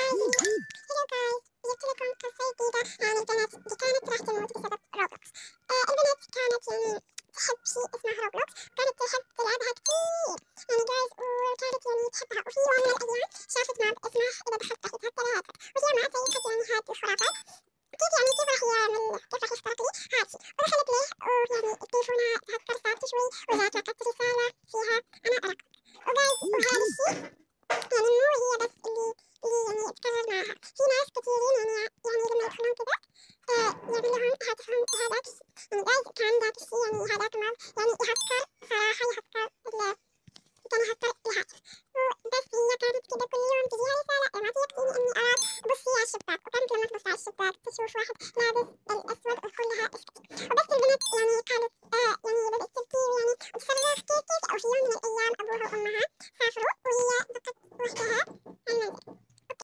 هلو جايز، جبت لكم قصة جديدة عن البنت اللي كانت راح تموت بسبب روبلوكس. البنت كانت تحب شيء اسمه روبلوكس، وكانت تحب تلعبها كتير جايز، وكانت تحبها. وفي يوم من الأيام شافت ماب اسمه إذا دخلت تحت هالثلاثة، وهي ما تعرف هاد الخرافات كيف كيف راح يعمل، كيف راح يخترق لي هاد الشيء. ودخلت له التليفونها تهكر صارت شوي، وجات لقت رسالة فيها أنا أراك. وجايز وهذا الشيء مو هي بس اللي تكرر معها، في ناس كثيرين لما يدخلون كذا يعمل لهم هاتفهم هذاك الشيء. جايز كان ذاك الشيء هذاك الماب يهكر صراحة، يهكر كان يهكر الهاتف. وبس هي كانت كذا كل يوم تجيها رسالة ابعتي يكفيني اني اراك، بصي على الشباك. وكانت لما تبص على الشباك تشوف واحد لابس